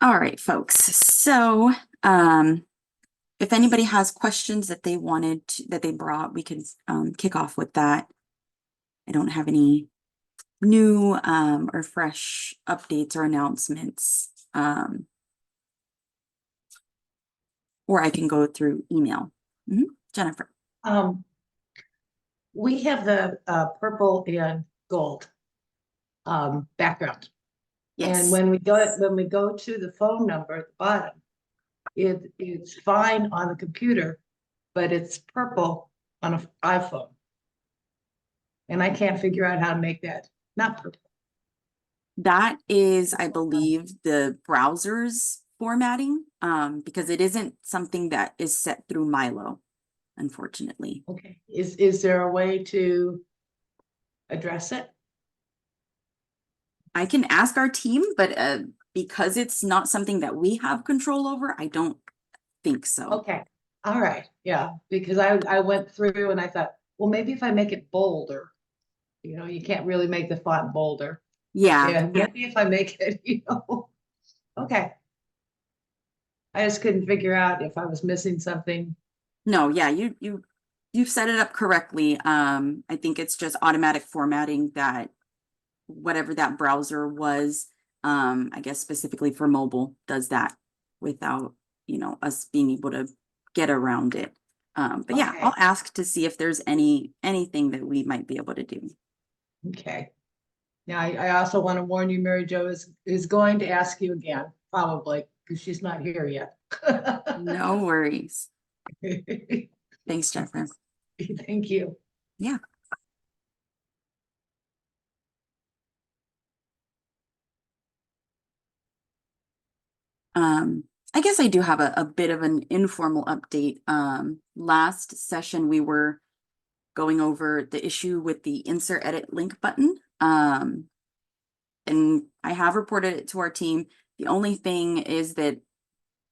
All right, folks. So, if anybody has questions that they that they brought, we could kick off with that. I don't have any new or fresh updates or announcements. Or I can go through email. Jennifer. We have the purple and gold background. Yes. And when we go to the phone number at the bottom, it's fine on the computer, but it's purple on an iPhone. And I can't figure out how to make that not purple. That is, I believe, the browser's formatting, because it isn't something that is set through MyLO, unfortunately. Okay. Is there a way to address it? I can ask our team, but because it's not something that we have control over, I don't think so. Okay. All right. Yeah. Because I went through and I thought, well, maybe if I make it bolder, you can't really make the font bolder. Yeah. Yeah. Maybe if I make it, okay. I just couldn't figure out if I was missing something. No, yeah, you've set it up correctly. I think it's just automatic formatting that whatever that browser was, I guess specifically for mobile, does that without, us being able to get around it. But yeah, Okay. I'll ask to see if there's anything that we might be able to do. Okay. Now, I also want to warn you, Mary Jo is going to ask you again, probably, because she's not here yet. No worries. Thanks, Jennifer. Thank you. Yeah. I guess I do have a bit of an informal update. Last session, we were going over the issue with the insert edit link button. And I have reported it to our team. The only thing is that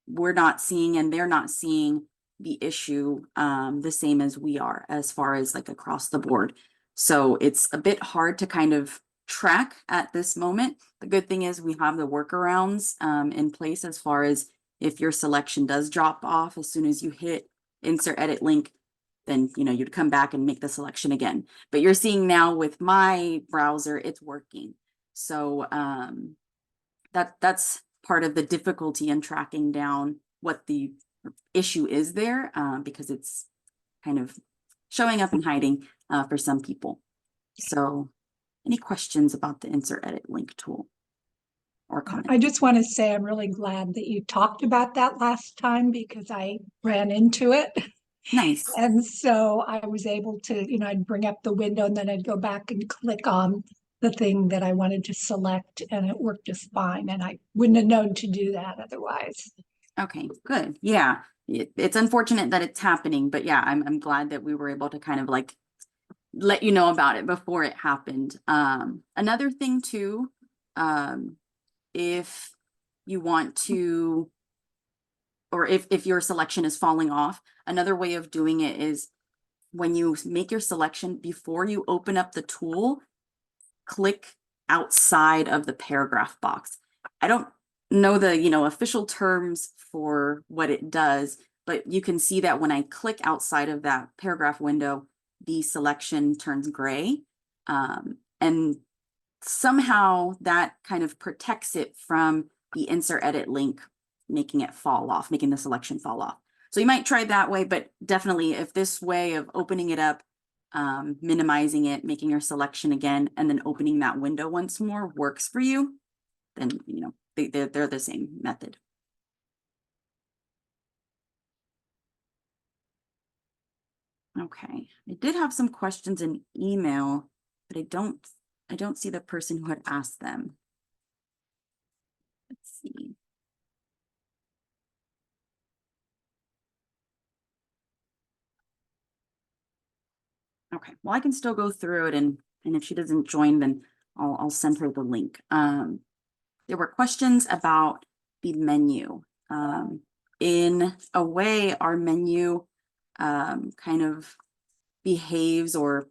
we're not seeing and they're not seeing the issue the same as we are as far as like across the board. So it's a bit hard to kind of track at this moment. The good thing is we have the workarounds in place as far as if your selection does drop off as soon as you hit insert edit link, then you'd come back and make the selection again. But you're seeing now with my browser, it's working. So that's part of the difficulty in tracking down what the issue is there, because it's kind of showing up and hiding for some people. So any questions about the insert edit link tool or comment? I just want to say I'm really glad that you talked about that last time because I ran into it. Nice. And so I was able to, I'd bring up the window and then I'd go back and click on the thing that I wanted to select and it worked just fine. And I wouldn't have known to do that otherwise. Okay, good. Yeah, it's unfortunate that it's happening, but yeah, I'm glad that we were able to kind of like let you know about it before it happened. Another thing too, if you want to, or if your selection is falling off, another way of doing it is when you make your selection, before you open up the tool, click outside of the paragraph box. I don't know the official terms for what it does, but you can see that when I click outside of that paragraph window, the selection turns gray. And somehow that kind of protects it from the insert edit link making it fall off, making the selection fall off. So you might try that way, but definitely if this way of opening it up, minimizing it, making your selection again, and then opening that window once more works for you, then they're the same method. Okay, I did have some questions in email, but I don't see the person who had asked them. Let's see. Okay, well, I can still go through it, and if she doesn't join, then I'll send her the link. There were questions about the menu. In a way, our menu kind of behaves or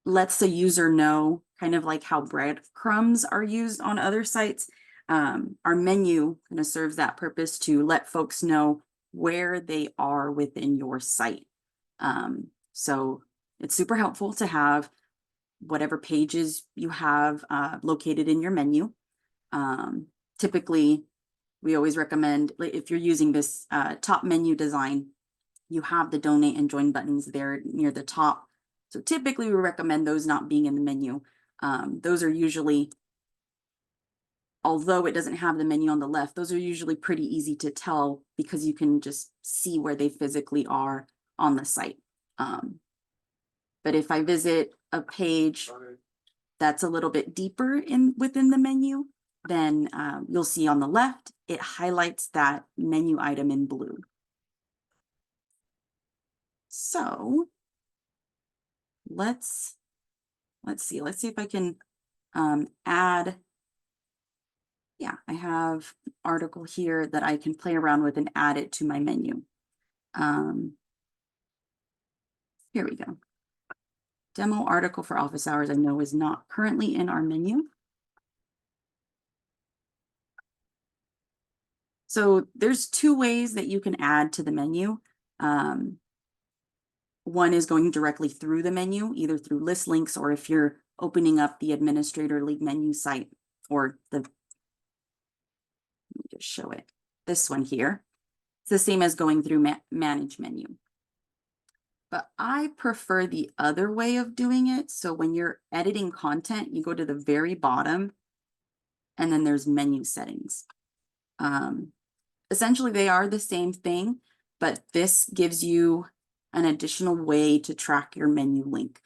lets the user know kind of like how breadcrumbs are used on other sites. Our menu kind of serves that purpose to let folks know where they are within your site. So it's super helpful to have whatever pages you have located in your menu. Typically, we always recommend, if you're using this top menu design, you have the donate and join buttons there near the top. So typically we recommend those not being in the menu. Those are usually, although it doesn't have the menu on the left, those are usually pretty easy to tell because you can just see where they physically are on the site. But if I visit a page that's a little bit deeper within the menu, then you'll see on the left, it highlights that menu item in blue. So let's see if I can add. Yeah, I have an article here that I can play around with and add it to my menu. Here we go. Demo article for office hours I know is not currently in our menu. So there's two ways that you can add to the menu. One is going directly through the menu, either through list links or if you're opening up the Administrator League menu site or let me just show it. This one here. It's the same as going through manage menu. But I prefer the other way of doing it. So when you're editing content, you go to the very bottom and then there's menu settings. Essentially, they are the same thing, but this gives you an additional way to track your menu link.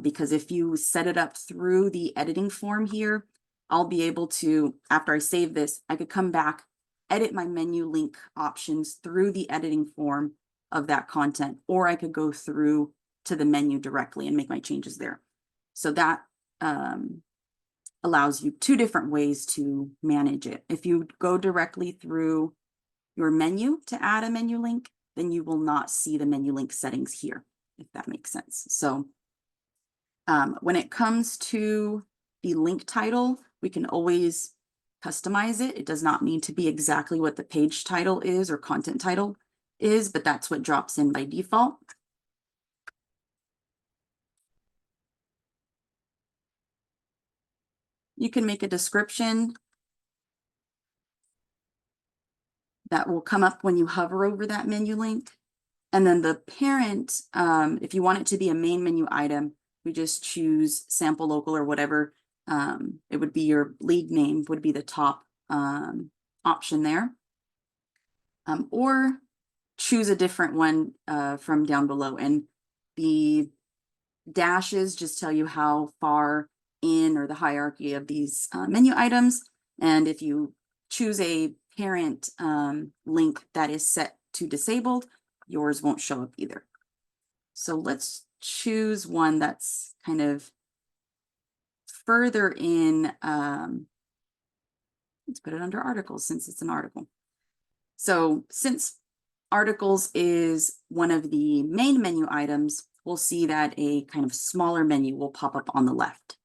Because if you set it up through the editing form here, I'll be able to, after I save this, I could come back, edit my menu link options through the editing form of that content, or I could go through to the menu directly and make my changes there. So that allows you two different ways to manage it. If you go directly through your menu to add a menu link, then you will not see the menu link settings here, if that makes sense. So when it comes to the link title, we can always customize it. It does not need to be exactly what the page title is or content title is, but that's what drops in by default. You can make a description that will come up when you hover over that menu link. And then the parent, if you want it to be a main menu item, we just choose sample local or whatever. It would be your league name would be the top option there. Or choose a different one from down below. And the dashes just tell you how far in or the hierarchy of these menu items. And if you choose a parent link that is set to disabled, yours won't show up either. So let's choose one that's kind of further in. Let's put it under articles since it's an article. So since articles is one of the main menu items, we'll see that a kind of smaller menu will pop up on the left.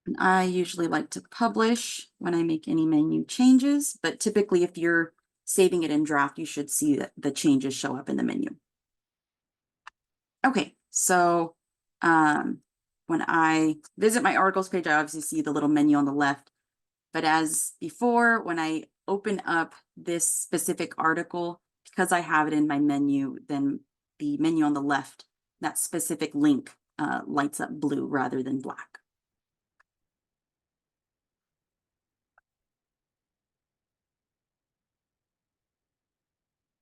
And I usually like to publish when I make any menu changes, but typically if you're saving it in draft, you should see that the changes show up in the menu. Okay, so when I visit my articles page, I obviously see the little menu on the left. But as before, when I open up this specific article, because I have it in my menu, then the menu on the left, that specific link lights up blue rather than black.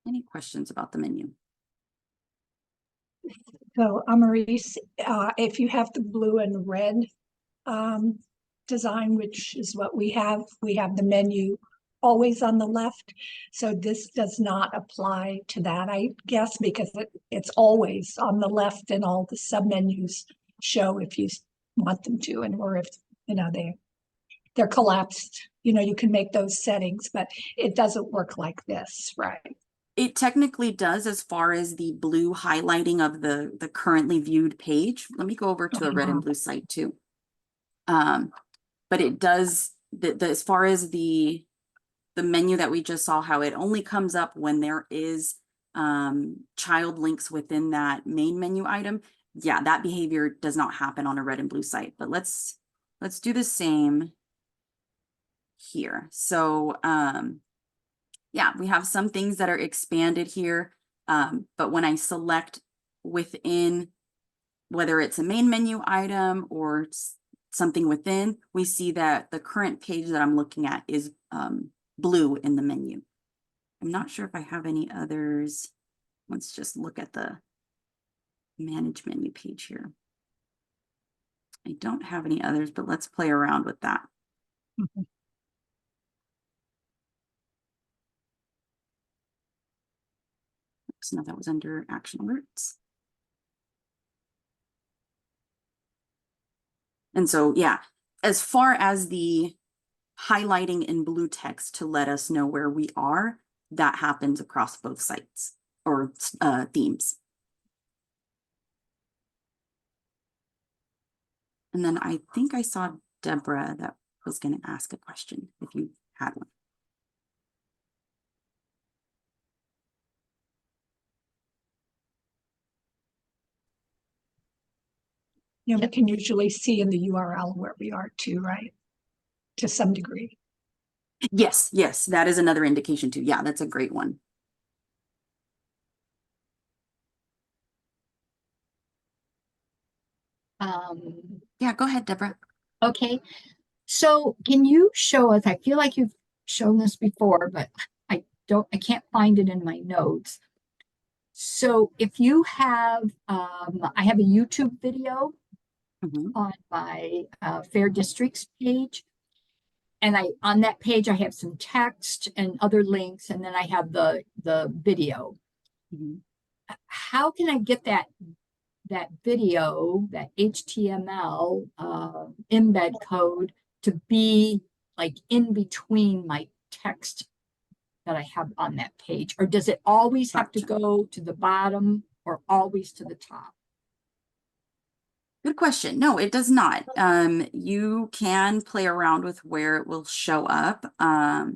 Any questions about the menu? So, Amaris, if you have the blue and red design, which is what we have the menu always on the left. So this does not apply to that, I guess, because it's always on the left and all the submenus show if you want them to, and or if, you know, they're collapsed, you know, you can make those settings, but it doesn't work like this, right? It technically does as far as the blue highlighting of the currently viewed page. Let me go over to a red and blue site too. But it does, as far as the menu that we just saw, how it only comes up when there is child links within that main menu item. Yeah, that behavior does not happen on a red and blue site, but let's do the same here. So yeah, we have some things that are expanded here, but when I select within, whether it's a main menu item or something within, we see that the current page that I'm looking at is blue in the menu. I'm not sure if I have any others. Let's just look at the manage menu page here. I don't have any others, but let's play around with that. Mhm. So now that was under action alerts. And so, yeah, as far as the highlighting in blue text to let us know where we are, that happens across both sites or themes. And then I think I saw Deborah that was going to ask a question if you had one. You know, we can usually see in the URL where we are too, right? To some degree. Yes, yes, that is another indication too. Yeah, that's a great one. Yeah, go ahead, Deborah. Okay, so can you show us, I feel like you've shown this before, but I can't find it in my notes. So if you have, I have a YouTube video on my Fair Districts page. And on that page, I have some text and other links, and then I have the video. How can I get that video, that HTML embed code to be like in between my text that I have on that page? Or does it always have to go to the bottom or always to the top? Good question. No, it does not. You can play around with where it will show up. Let's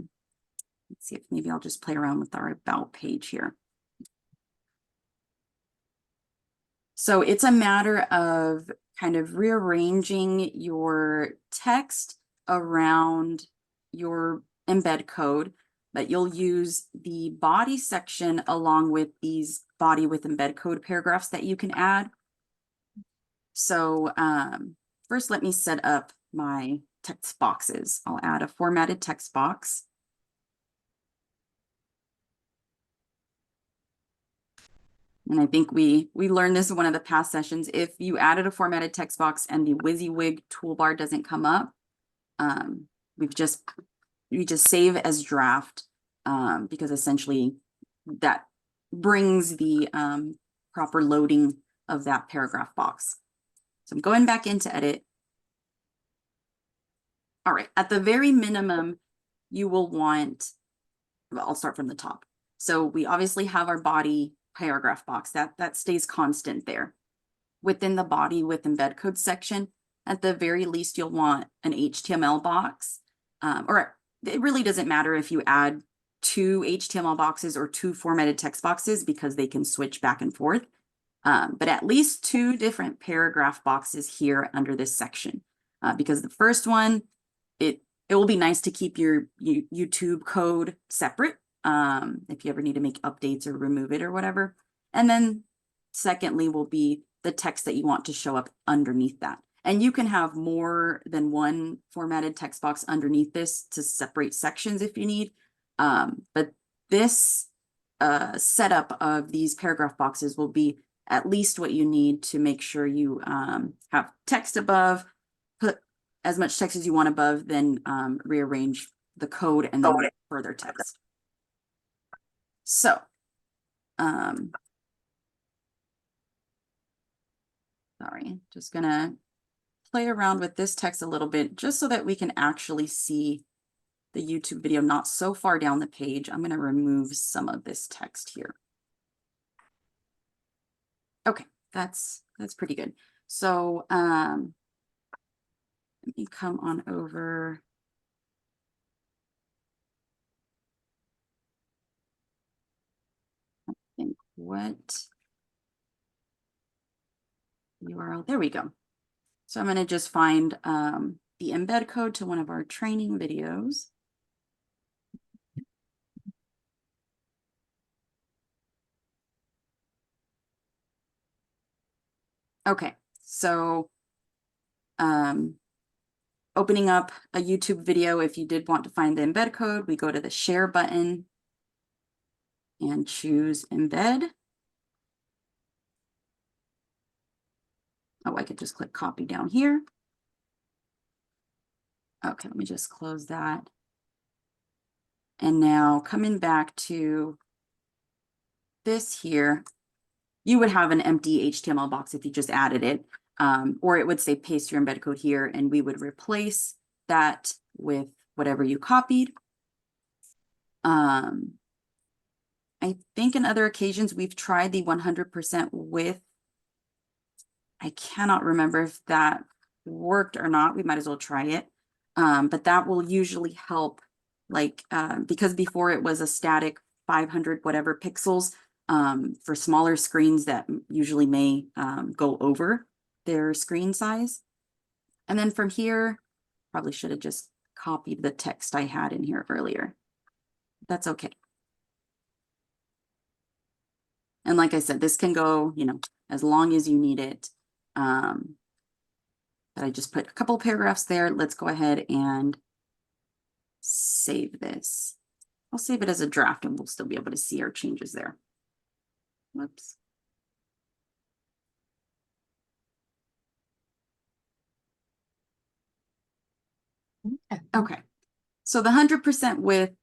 see if maybe I'll just play around with our about page here. So it's a matter of kind of rearranging your text around your embed code, but you'll use the body section along with these body with embed code paragraphs that you can add. So first, let me set up my text boxes. I'll add a formatted text box. And I think we learned this in one of the past sessions. If you added a formatted text box and the WYSIWYG toolbar doesn't come up, we just save as draft because essentially that brings the proper loading of that paragraph box. So I'm going back into edit. All right, at the very minimum, you will want, well, I'll start from the top. So we obviously have our body paragraph box that stays constant there. Within the body with embed code section, at the very least, you'll want an HTML box, or it really doesn't matter if you add 2 HTML boxes or 2 formatted text boxes because they can switch back and forth. But at least 2 different paragraph boxes here under this section, because the first one, it will be nice to keep your YouTube code separate if you ever need to make updates or remove it or whatever. And then secondly will be the text that you want to show up underneath that. And you can have more than one formatted text box underneath this to separate sections if you need. But this setup of these paragraph boxes will be at least what you need to make sure you have text above, put as much text as you want above, then rearrange the code and then further text. So, sorry, just gonna play around with this text a little bit just so that we can actually see the YouTube video not so far down the page, I'm going to remove some of this text here. Okay, that's pretty good. So let me come on over. I think what URL, there we go. So I'm going to just find the embed code to one of our training videos. Okay, so opening up a YouTube video, if you did want to find the embed code, we go to the share button and choose embed. Oh, I could just click copy down here. Okay, let me just close that. And now coming back to this here, you would have an empty HTML box if you just added it, or it would say paste your embed code here, and we would replace that with whatever you copied. I think in other occasions we've tried the 100% width. I cannot remember if that worked or not. We might as well try it. But that will usually help, like, because before it was a static 500 whatever pixels for smaller screens that usually may go over their screen size. And then from here, probably should have just copied the text I had in here earlier. That's okay. And like I said, this can go, you know, as long as you need it. But I just put a couple paragraphs there. Let's go ahead and save this. I'll save it as a draft and we'll still be able to see our changes there. Whoops. Okay. So the 100% width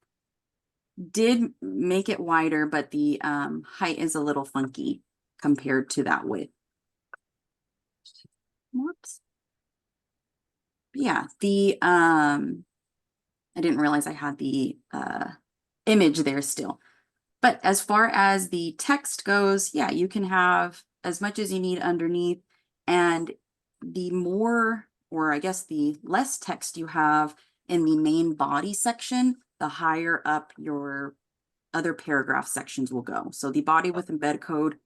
did make it wider, but the height is a little funky compared to that width. Whoops. Yeah, the I didn't realize I had the image there still. But as far as the text goes, yeah, you can have as much as you need underneath, and the more, or I guess the less text you have in the main body section, the higher up your other paragraph sections will go. So the body with embed code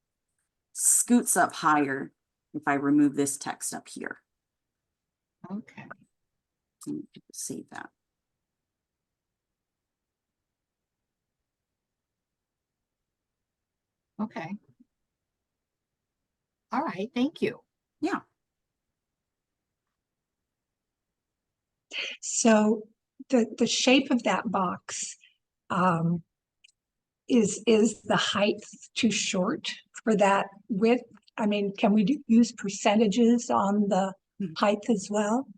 scoots up higher if I remove this text up here. Okay. Save that. Okay. All right, thank you. Yeah. So the shape of that box, is the height too short for that width? I mean, can we use percentages on the height as well?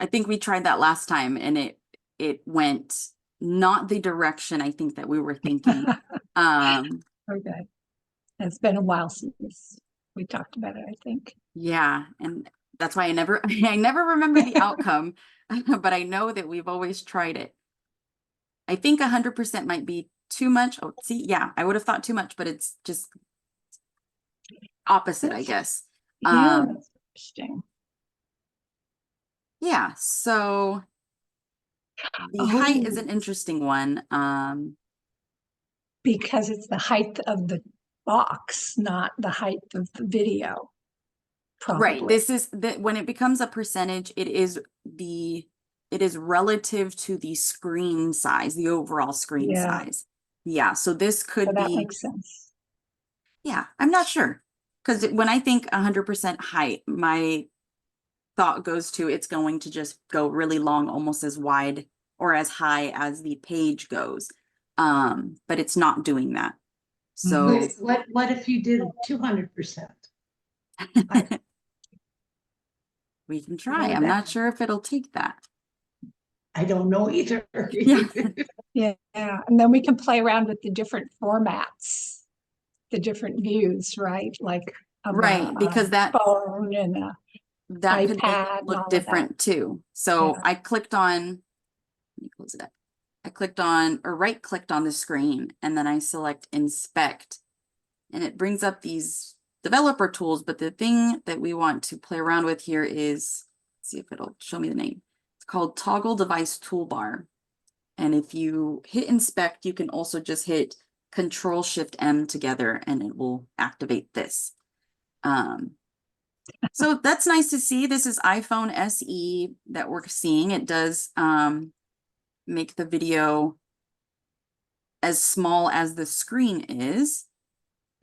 I think we tried that last time and it went not the direction I think that we were thinking. Okay. It's been a while since we talked about it, I think. Yeah, and that's why I never remember the outcome, but I know that we've always tried it. I think 100% might be too much. Oh, see, yeah, I would have thought too much, but it's just opposite, I guess. Yeah, that's interesting. Yeah, so the height is an interesting one. Because it's the height of the box, not the height of the video. Probably. Right. This is that when it becomes a percentage, it is relative to the screen size, the overall screen size. Yeah. So this could So that be, makes sense. yeah, I'm not sure. Because when I think 100% height, my thought goes to it's going to just go really long, almost as wide or as high as the page goes. But it's not doing that. So What if you did 200%? we can try. I'm not sure if it'll take that. I don't know either. Yeah. Yeah, and then we can play around with the different formats, the different views, right? Like Right, because that phone and that could make iPad it and look all of different too. So Yeah. I clicked on, let me close it up. I clicked on or right clicked on the screen and then I select inspect and it brings up these developer tools. But the thing that we want to play around with here is, let's see if it'll show me the name. It's called toggle device toolbar. And if you hit inspect, you can also just hit Control Shift M together and it will activate this. So that's nice to see. This is iPhone SE that we're seeing. It does make the video as small as the screen is,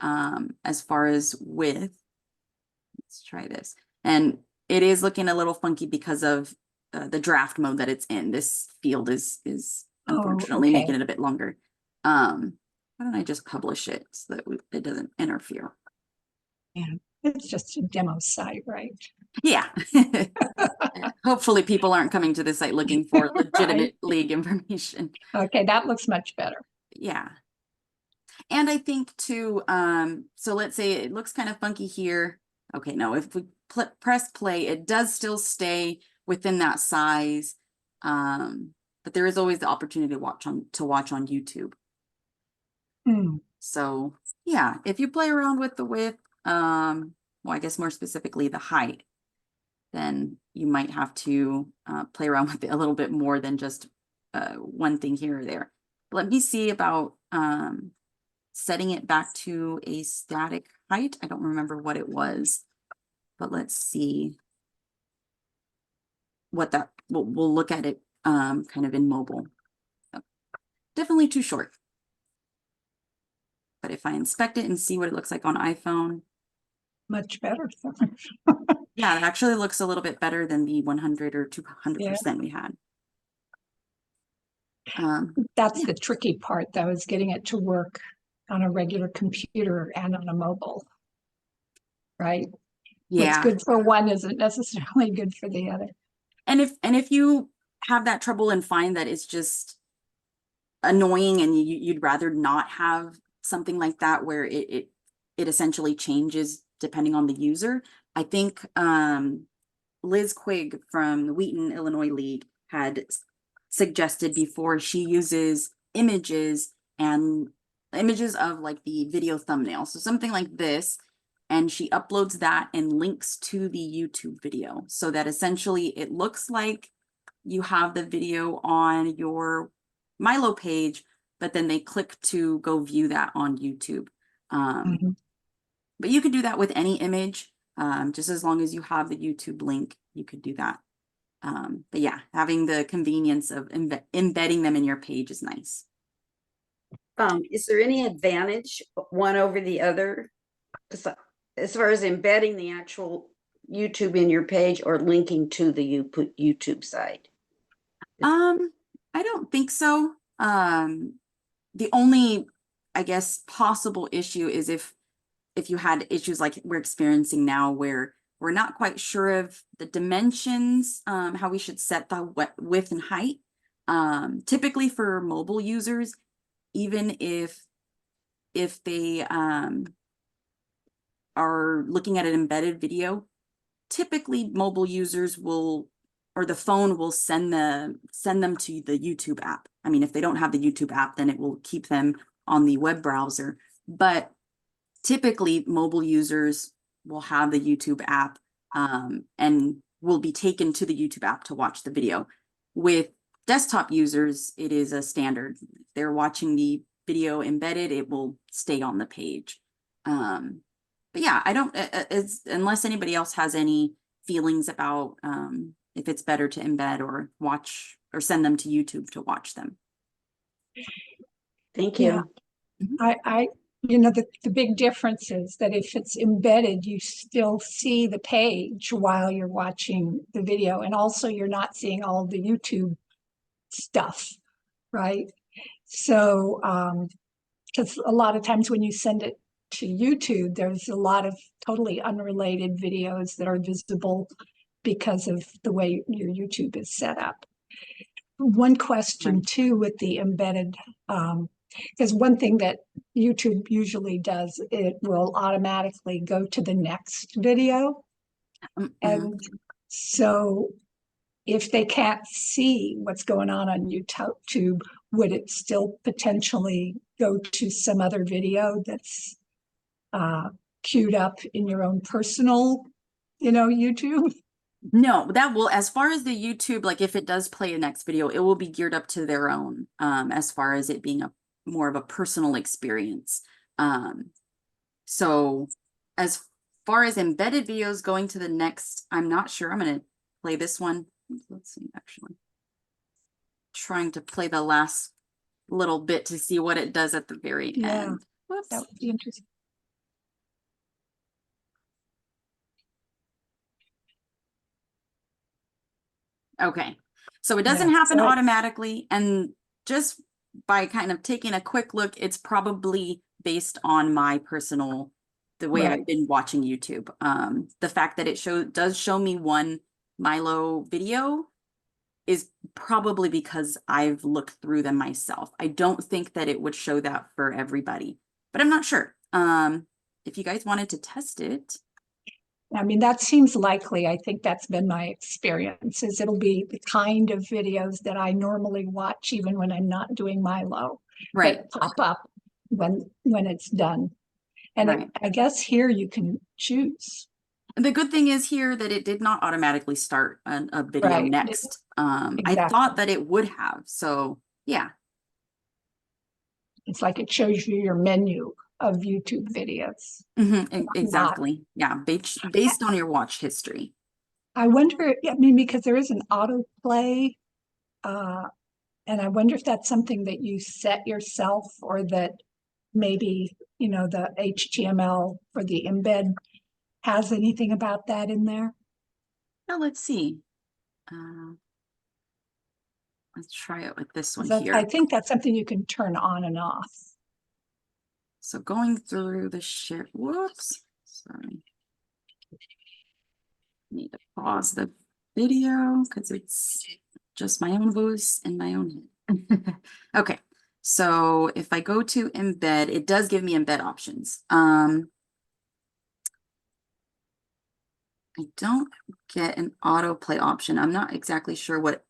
as far as width. Let's try this. And it is looking a little funky because of the draft mode that it's in. This field is unfortunately okay. making it a bit longer. Why don't I just publish it so that it doesn't interfere? It's just a demo site, right? Yeah. Hopefully people aren't coming to this site looking for legitimate league information. Okay, that looks much better. Yeah. And I think too, so let's say it looks kind of funky here. Okay, no, if we press play, it does still stay within that size. But there is always the opportunity to watch on YouTube. Hmm. So yeah, if you play around with the width, well, I guess more specifically the height, then you might have to play around with it a little bit more than just one thing here or there. Let me see about setting it back to a static height. I don't remember what it was, but let's see what that, we'll look at it kind of in mobile. So, definitely too short. But if I inspect it and see what it looks like on iPhone, Much better. yeah, it actually looks a little bit better than the 100 or 200% we had. That's the tricky part, though, is getting it to work on a regular computer and on a mobile, right? What's Yeah. good for one isn't necessarily good for the other. And if you have that trouble and find that it's just annoying and you'd rather not have something like that where it essentially changes depending on the user, I think Liz Quigg from the Wheaton, Illinois League had suggested before she uses images and images of like the video thumbnail. So something like this, and she uploads that and links to the YouTube video so that essentially it looks like you have the video on your MyLO page, but then they click to go view that on YouTube. But you could do that with any image, just as long as you have the YouTube link, you could do that. But yeah, having the convenience of embedding them in your page is nice. Is there any advantage one over the other? As far as embedding the actual YouTube in your page or linking to the YouTube site? I don't think so. The only, I guess, possible issue is if you had issues like we're experiencing now where we're not quite sure of the dimensions, how we should set the width and height. Typically for mobile users, even if they are looking at an embedded video, typically mobile users will, or the phone will send them to the YouTube app. I mean, if they don't have the YouTube app, then it will keep them on the web browser. But typically mobile users will have the YouTube app and will be taken to the YouTube app to watch the video. With desktop users, it is a standard. If they're watching the video embedded, it will stay on the page. But yeah, I don't, unless anybody else has any feelings about if it's better to embed or watch or send them to YouTube to watch them. Thank you. I the big difference is that if it's embedded, you still see the page while you're watching the video. And also you're not seeing all the YouTube stuff, right? So, because a lot of times when you send it to YouTube, there's a lot of totally unrelated videos that are visible because of the way your YouTube is set up. One question too with the embedded, because one thing that YouTube usually does, it will automatically go to the next video. And so if they can't see what's going on YouTube, would it still potentially go to some other video that's queued up in your own personal, YouTube? No, that will, as far as the YouTube, like if it does play a next video, it will be geared up to their own, as far as it being a more of a personal experience. So as far as embedded videos going to the next, I'm not sure. I'm going to play this one. Let's see, actually. Trying to play the last little bit to see what it does at the very Yeah, end. Whoops. that would be interesting. Okay, so it doesn't Yeah, happen so automatically, and just by kind of taking a quick look, it's probably based on my personal, the way Right. I've been watching YouTube. The fact that it does show me one MyLO video is probably because I've looked through them myself. I don't think that it would show that for everybody, but I'm not sure. If you guys wanted to test it. I mean, that seems likely. I think that's been my experience, is it'll be the kind of videos that I normally watch even when I'm not doing MyLO, Right, that pop up when it's done. And right. I guess here you can choose. The good thing is here that it did not automatically start a video Right. next. I Exactly. thought that it would have, so yeah. It's like it shows you your menu of YouTube videos. Exactly. Yeah, based on your watch history. I wonder, I mean, because there is an autoplay, and I wonder if that's something that you set yourself, or that maybe, the HTML for the embed has anything about that in there. Now let's see. Let's try it with this one I here. think that's something you can turn on and off. So going through the share, whoops, sorry. Need to pause the video because it's just my own voice and my own head. Okay, so if I go to embed, it does give me embed options. I don't get an autoplay option. I'm not exactly sure what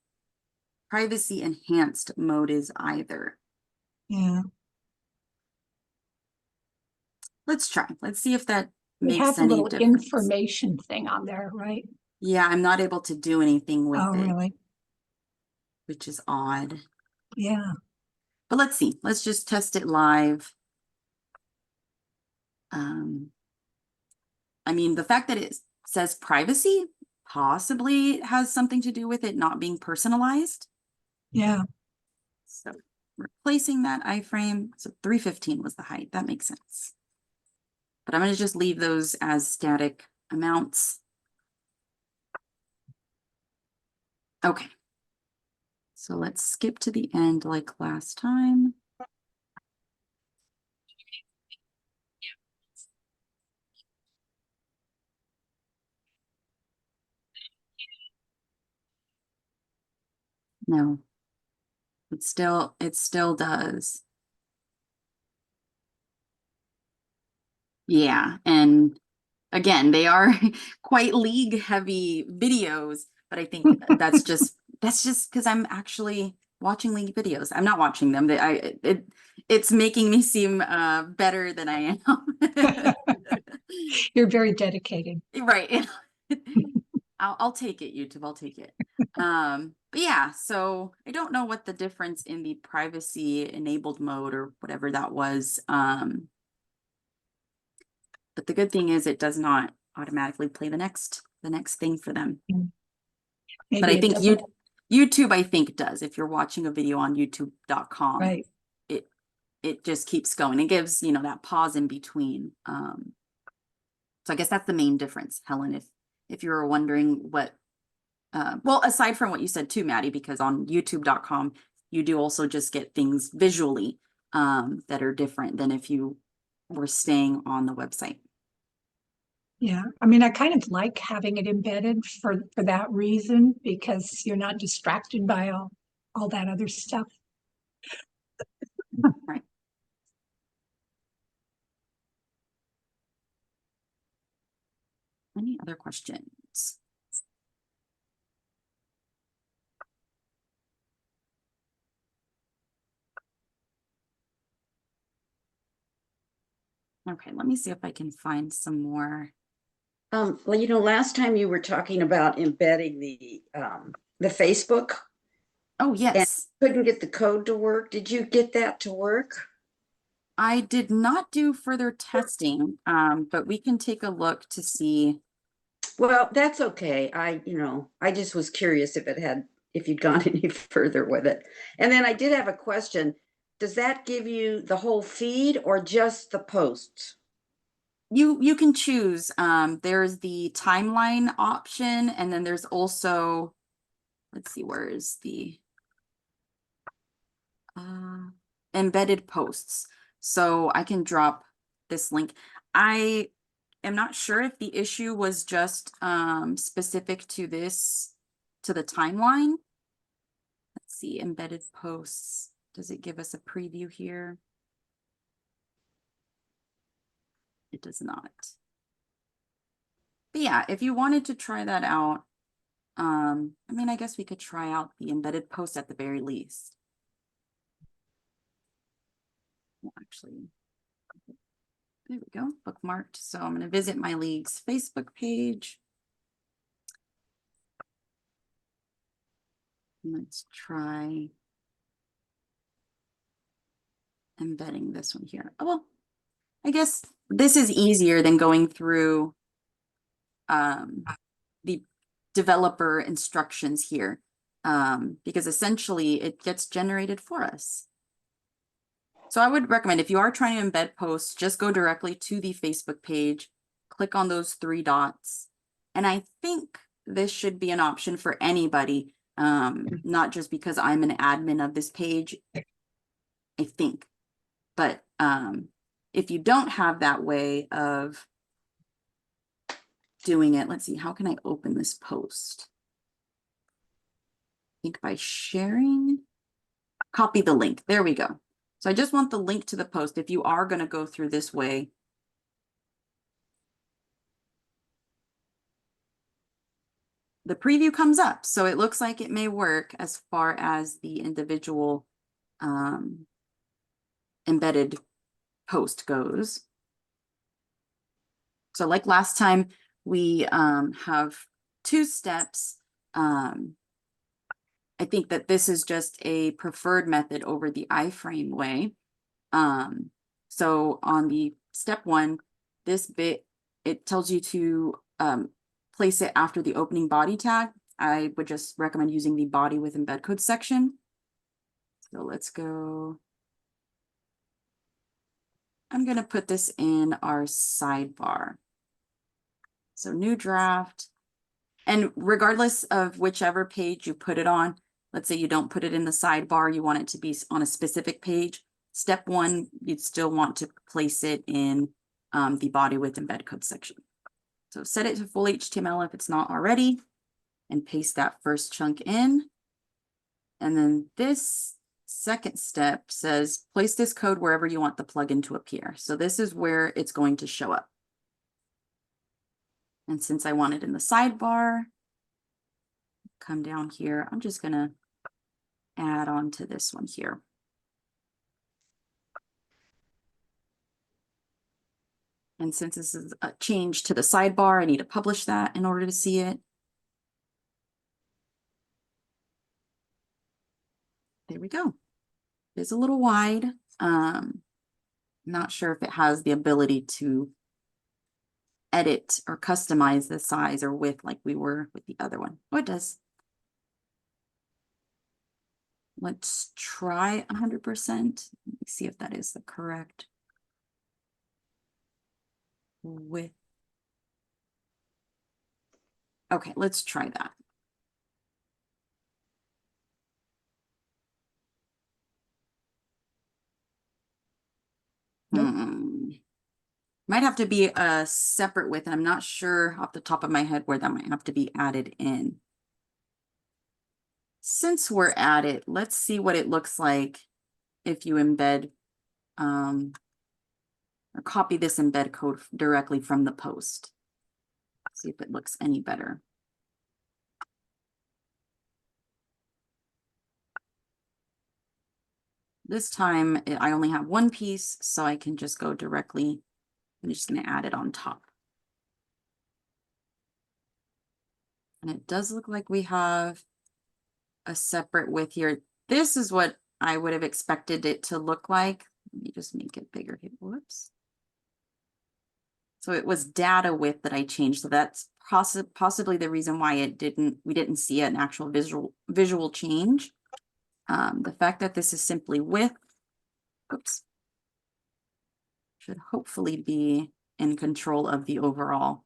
privacy enhanced mode is either. Yeah. Let's try. Let's see if that We makes have a any little difference. information thing on there, right? Yeah, I'm not able to do anything with Oh, it, really? which is odd. Yeah. But let's see. Let's just test it live. I mean, the fact that it says privacy possibly has something to do with it not being personalized. Yeah. So replacing that iframe, so 315 was the height. That makes sense. But I'm going to just leave those as static amounts. Okay. So let's skip to the end like last time. No, it still does. Yeah, and again, they are quite league heavy videos, but I think that's just because I'm actually watching league videos. I'm not watching them. It's making me seem better than I am. You're very dedicated. Right. I'll take it, YouTube. I'll take it. But yeah, so I don't know what the difference in the privacy enabled mode or whatever that was. But the good thing is it does not automatically play the next thing for them. Maybe But I it think doesn't. YouTube, I think, does. If you're watching a video on youtube.com, Right. it just keeps going. It gives, that pause in between. So I guess that's the main difference, Helen, if you were wondering what, well, aside from what you said too, Maddie, because on youtube.com, you do also just get things visually that are different than if you were staying on the website. Yeah. I mean, I kind of like having it embedded for that reason, because you're not distracted by all that other stuff. Right. Any other questions? Okay, let me see if I can find some more. Well, last time you were talking about embedding the Facebook Oh, and yes. couldn't get the code to work. Did you get that to work? I did not do further testing, but we can take a look to see. Well, that's okay. I just was curious if you'd gone any further with it. And then I did have a question. Does that give you the whole feed or just the posts? You can choose. There's the timeline option, and then there's also, let's see, where is the embedded posts. So I can drop this link. I am not sure if the issue was just specific to the timeline. Let's see, embedded posts. Does it give us a preview here? It does not. But yeah, if you wanted to try that out, I mean, I guess we could try out the embedded post at the very least. Well, actually, there we go, bookmarked. So I'm going to visit my league's Facebook page. Let's try embedding this one here. Oh, well, I guess this is easier than going through the developer instructions here, because essentially it gets generated for us. So I would recommend, if you are trying to embed posts, just go directly to the Facebook page, click on those 3 dots. And I think this should be an option for anybody, not just because I'm an admin of this page, I think. But if you don't have that way of doing it, let's see, how can I open this post? I think by sharing, copy the link. There we go. So I just want the link to the post if you are going to go through this way. The preview comes up, so it looks like it may work as far as the individual embedded post goes. So like last time, we have 2 steps. I think that this is just a preferred method over the iframe way. So on the step 1, this bit, it tells you to place it after the opening body tag. I would just recommend using the body with embed code section. So let's go. I'm going to put this in our sidebar. So new draft. And regardless of whichever page you put it on, let's say you don't put it in the sidebar, you want it to be on a specific page. Step 1, you'd still want to place it in the body with embed code section. So set it to full HTML if it's not already, and paste that first chunk in. And then this second step says, place this code wherever you want the plugin to appear. So this is where it's going to show up. And since I want it in the sidebar, come down here, I'm just gonna add on to this one here. And since this is a change to the sidebar, I need to publish that in order to see it. There we go. It's a little wide. Not sure if it has the ability to edit or customize the size or width like we were with the other one. Oh, it does. Let's try 100%. Let me see if that is the correct width. Okay, let's try that. Nope. Might have to be a separate width, and I'm not sure off the top of my head where that might have to be added in. Since we're at it, let's see what it looks like if you embed or copy this embed code directly from the post. See if it looks any better. This time I only have 1 piece, so I can just go directly I'm just going to add it on top. And it does look like we have a separate width here. This is what I would have expected it to look like. Let me just make it bigger here. Whoops. So it was data width that I changed. So that's possibly the reason why we didn't see an actual visual change. The fact that this is simply width, oops, should hopefully be in control of the overall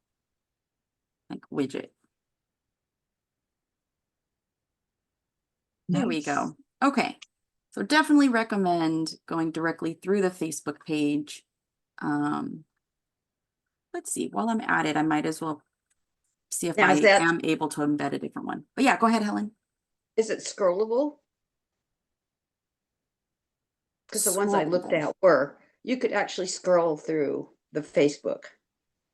like widget. There we Nice. go. Okay. So definitely recommend going directly through the Facebook page. Let's see, while I'm at it, I might as well see if Now, I is that- am able to embed a different one. But yeah, go ahead, Helen. Is it scrollable? Because the ones I looked Scrollable. at were, you could actually scroll through the Facebook.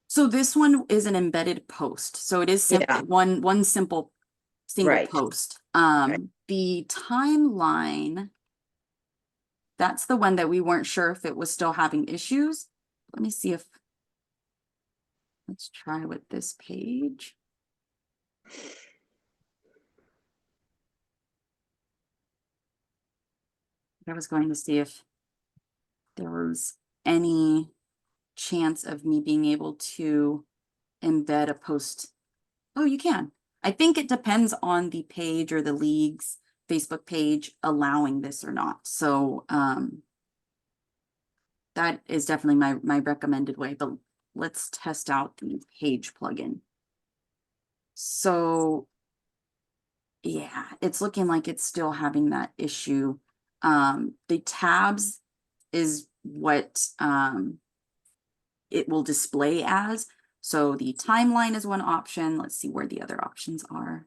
So this one is an embedded post. So it is simply Yeah. one simple single Right. post. The timeline, that's the one that we weren't sure if it was still having issues. Let me see if, let's try with this page. I was going to see if there was any chance of me being able to embed a post. Oh, you can. I think it depends on the page or the league's Facebook page allowing this or not. So that is definitely my recommended way, but let's test out the page plugin. So yeah, it's looking like it's still having that issue. The tabs is what it will display as. So the timeline is one option. Let's see where the other options are.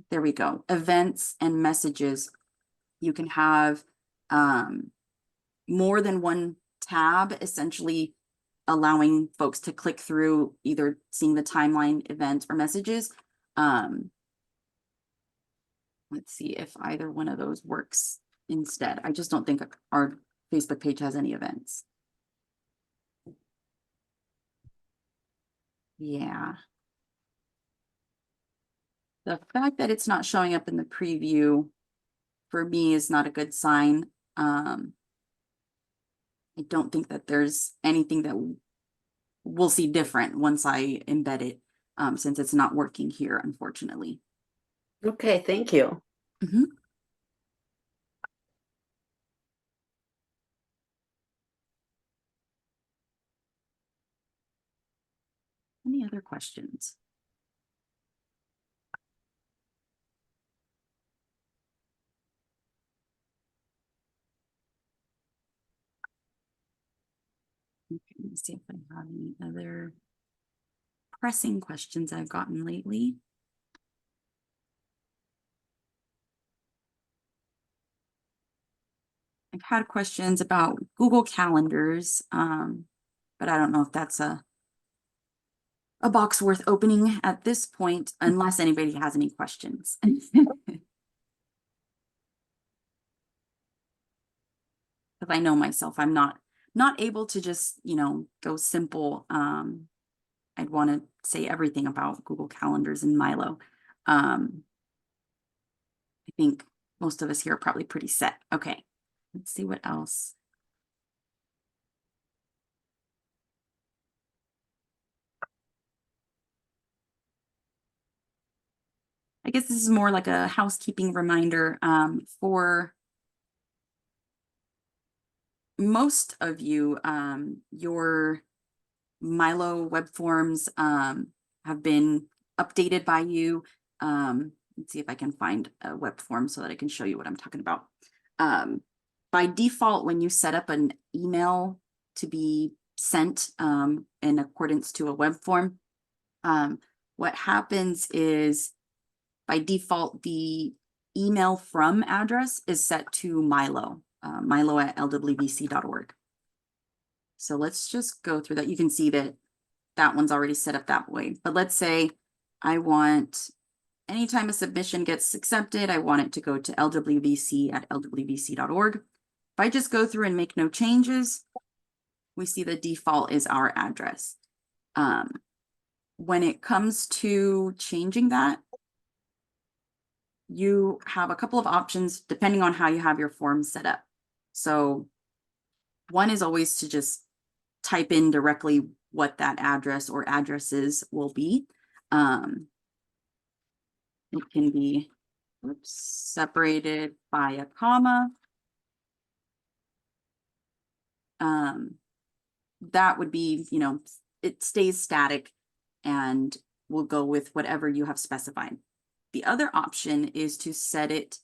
There we go. Events and messages. You can have more than one tab, essentially allowing folks to click through either seeing the timeline, events, or messages. Let's see if either one of those works instead. I just don't think our Facebook page has any events. Yeah. The fact that it's not showing up in the preview for me is not a good sign. I don't think that there's anything that we'll see different once I embed it, since it's not working here, unfortunately. Okay, thank you. Mhm. Any other questions? Okay, let me see if I have any other pressing questions I've gotten lately. I've had questions about Google Calendars, but I don't know if that's a box worth opening at this point, unless anybody has any questions. Because I know myself, I'm not able to just, go simple. I'd want to say everything about Google Calendars and MyLO. I think most of us here are probably pretty set. Okay, let's see what else. I guess this is more like a housekeeping reminder for most of you. Your MyLO web forms have been updated by you. Let's see if I can find a web form so that I can show you what I'm talking about. By default, when you set up an email to be sent in accordance to a web form, what happens is by default, the email from address is set to MyLO, mylo@lwvc.org. So let's just go through that. You can see that that one's already set up that way. But let's say I want, anytime a submission gets accepted, I want it to go to lwvc@lwvc.org. If I just go through and make no changes, we see the default is our address. When it comes to changing that, you have a couple of options depending on how you have your form set up. So one is always to just type in directly what that address or addresses will be. It can be separated by a comma. That would be, you know, it stays static and will go with whatever you have specified. The other option is to set it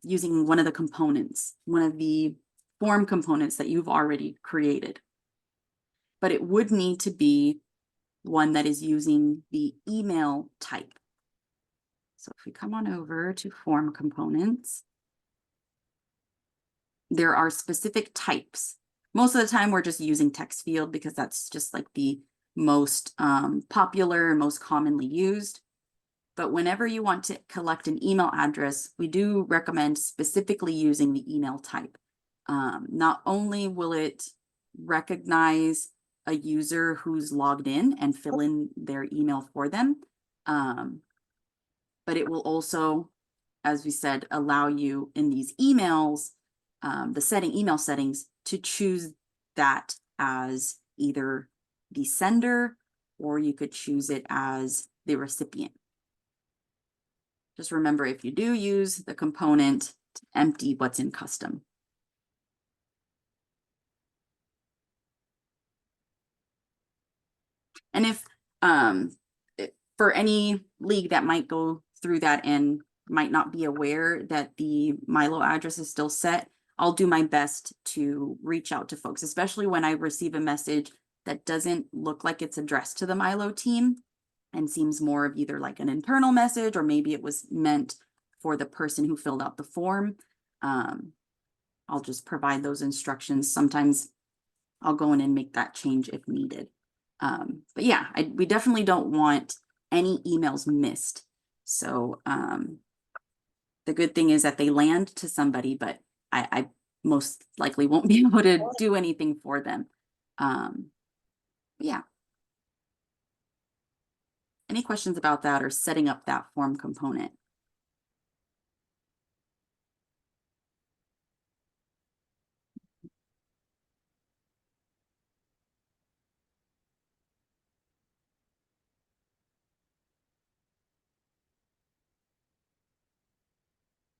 using one of the components, one of the form components that you've already created. But it would need to be one that is using the email type. So if we come on over to form components, there are specific types. Most of the time we're just using text field because that's just like the most popular, most commonly used. But whenever you want to collect an email address, we do recommend specifically using the email type. Not only will it recognize a user who's logged in and fill in their email for them, but it will also, as we said, allow you in these emails, the email settings, to choose that as either the sender or you could choose it as the recipient. Just remember, if you do use the component, to empty what's in custom. And if for any league that might go through that and might not be aware that the MyLO address is still set, I'll do my best to reach out to folks, especially when I receive a message that doesn't look like it's addressed to the MyLO team and seems more of either like an internal message or maybe it was meant for the person who filled out the form. I'll just provide those instructions. Sometimes I'll go in and make that change if needed. But yeah, we definitely don't want any emails missed. So the good thing is that they land to somebody, but I most likely won't be able to do anything for them. Yeah. Any questions about that or setting up that form component?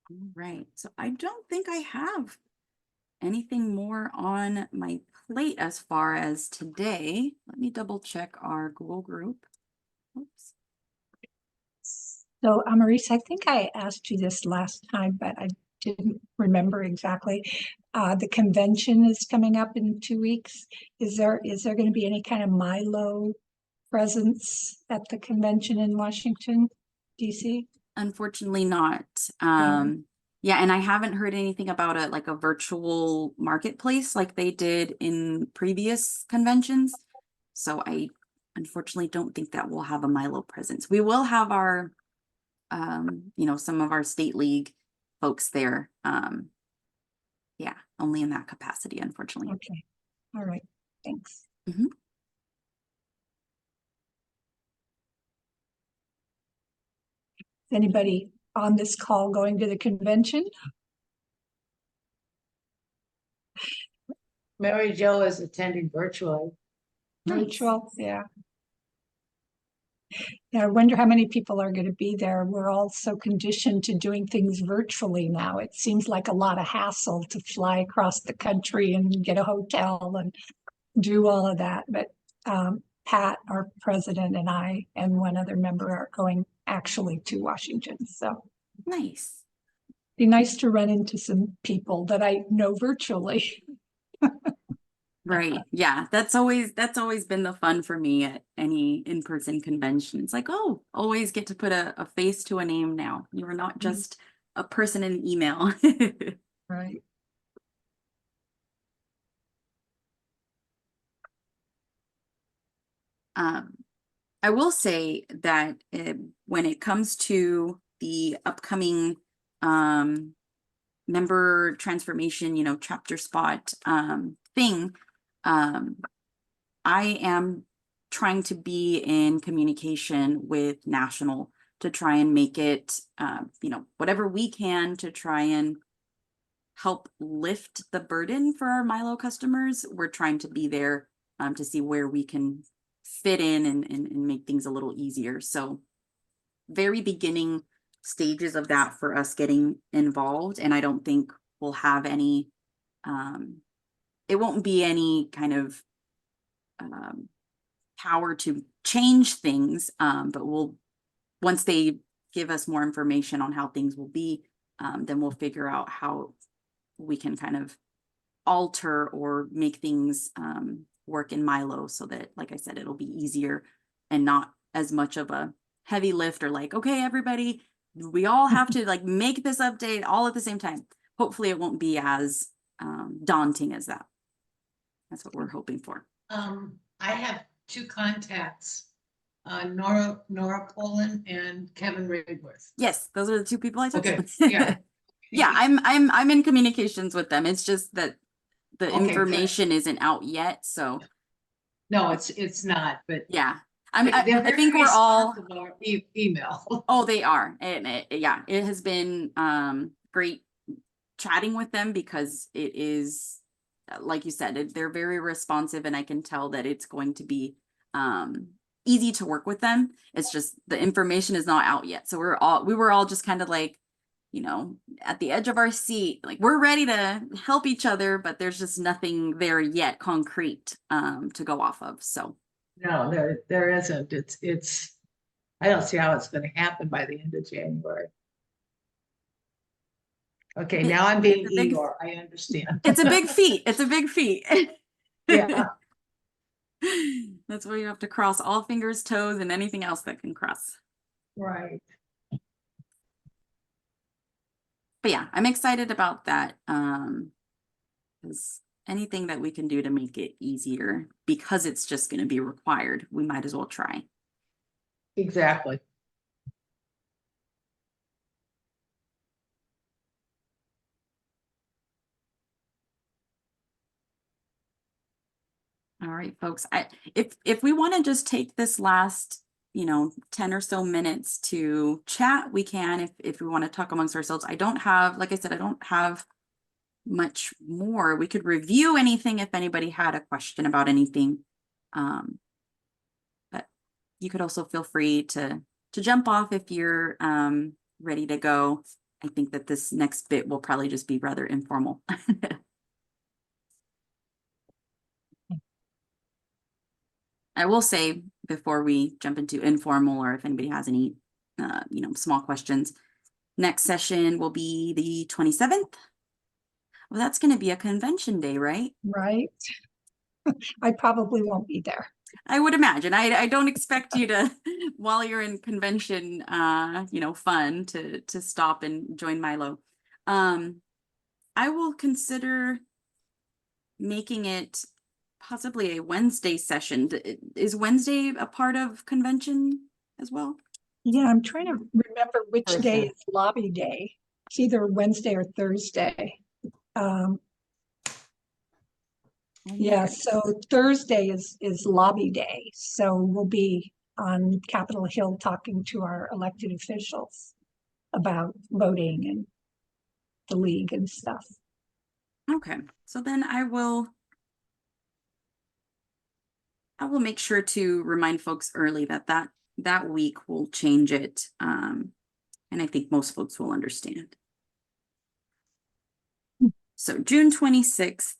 All right, so I don't think I have anything more on my plate as far as today. Let me double check our Google group. Oops. So, Maurice, I think I asked you this last time, but I didn't remember exactly. The convention is coming up in 2 weeks. Is there going to be any kind of MyLO presence at the convention in Washington, DC? Unfortunately not. Yeah, and I haven't heard anything about a virtual marketplace like they did in previous conventions. So I unfortunately don't think that we'll have a MyLO presence. We will have our you know, some of our state league folks there. Yeah, only in that capacity, unfortunately. Okay, all right, thanks. Mhm. Is anybody on this call going to the convention? Mary Jo is attending virtually. Virtual, yeah. Yeah, I wonder how many people are going to be there. We're all so conditioned to doing things virtually now. It seems like a lot of hassle to fly across the country and get a hotel and do all of that. But Pat, our president, and I, and one other member are going actually to Washington. So Nice. be nice to run into some people that I know virtually. Right. Yeah, that's always been the fun for me at any in-person convention. It's like, oh, always get to put a face to a name now. You are not just a person in email. Right. I will say that when it comes to the upcoming member transformation, you know, chapter spot thing, I am trying to be in communication with National to try and make it, whatever we can to try and help lift the burden for our MyLO customers. We're trying to be there to see where we can fit in and make things a little easier. So very beginning stages of that for us getting involved. And I don't think we'll have any, it won't be any kind of power to change things, but once they give us more information on how things will be, then we'll figure out how we can kind of alter or make things work in MyLO so that, like I said, it'll be easier and not as much of a heavy lift or like, okay, everybody, we all have to like make this update all at the same time. Hopefully it won't be as daunting as that. That's what we're hoping for. I have two contacts, Nora Poland and Kevin Rayworth. Yes, those are the two people I talked Okay, to. yeah. Yeah, I'm in communications with them. It's just that the Okay, good. information isn't out yet. So No, it's not, but yeah, they're I very think we're all. responsive on our email. Oh, they are. And yeah, it has been great chatting with them because it is, like you said, they're very responsive, and I can tell that it's going to be easy to work with them. It's just the information is not out yet. So we were all just kind of like, at the edge of our seat, like we're ready to help each other, but there's just nothing there yet concrete to go off of. So No, there isn't. It's I don't see how it's going to happen by the end of January. Okay, now I'm being It's a big- Eeyore. I understand. it's a big feat. It's a big feat. Yeah. That's where you have to cross all fingers, toes, and anything else that can cross. Right. But yeah, I'm excited about that. Because anything that we can do to make it easier, because it's just going to be required, we might as well try. Exactly. All right, folks. If we want to just take this last, 10 or so minutes to chat, we can. If we want to talk amongst ourselves, I don't have, like I said, I don't have much more. We could review anything if anybody had a question about anything. But you could also feel free to jump off if you're ready to go. I think that this next bit will probably just be rather informal. I will say before we jump into informal, or if anybody has any, small questions, next session will be the 27th. Well, that's going to be a convention day, right? Right? I probably won't be there. I would imagine. I don't expect you to, while you're in convention, fun to stop and join MyLO. I will consider making it possibly a Wednesday session. Is Wednesday a part of convention as well? Yeah, I'm trying to remember which day Thursday. is lobby day. It's either Wednesday or Thursday. Yeah, so Thursday is lobby day. So we'll be on Capitol Hill talking to our elected officials about voting and the league and stuff. Okay, so then I will make sure to remind folks early that week we'll change it. And I think most folks will understand. So June 26th,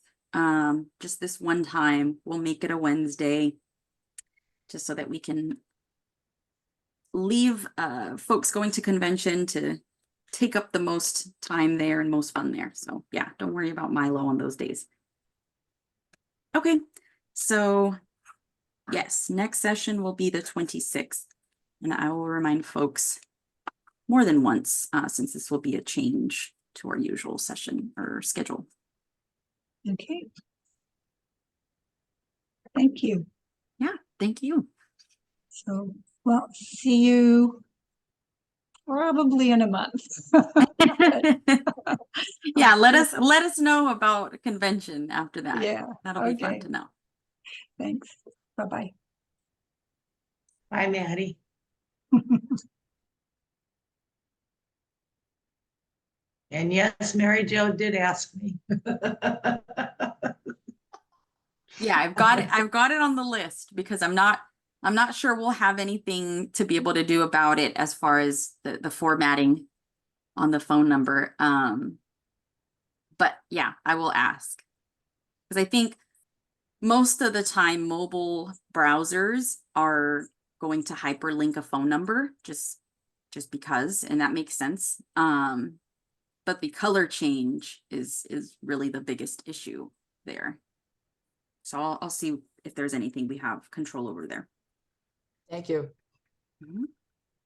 just this one time, we'll make it a Wednesday, just so that we can leave folks going to convention to take up the most time there and most fun there. So yeah, don't worry about MyLO on those days. Okay, so yes, next session will be the 26th, and I will remind folks more than once, since this will be a change to our usual session or schedule. Okay. Thank you. Yeah, thank you. So, well, see you probably in a month. Yeah, Yeah, let us know about convention after that. Yeah, That'll be fun okay. to know. Thanks. Bye-bye. Bye, Maddie. And yes, Mary Jo did ask me. Yeah, I've got it. I've got it on the list because I'm not sure we'll have anything to be able to do about it as far as the formatting on the phone number. But yeah, I will ask. Because I think most of the time mobile browsers are going to hyperlink a phone number just because, and that makes sense. But the color change is really the biggest issue there. So I'll see if there's anything we have control over there. Thank you. Mhm.